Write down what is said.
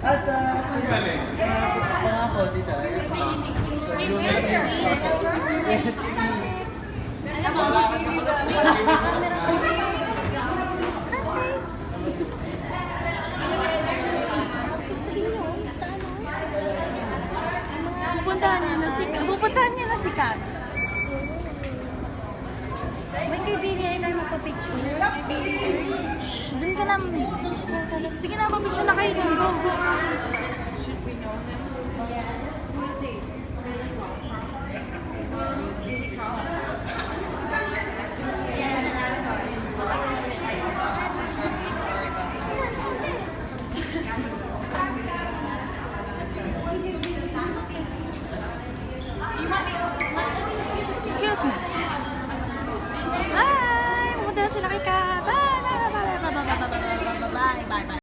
Asa? Pangako dito. Pupuntahan niyo na si Kat. May kaibigan tayo magpa-picture. Shh, dun ka na. Sige na, papicture na kayo dun. Go, go.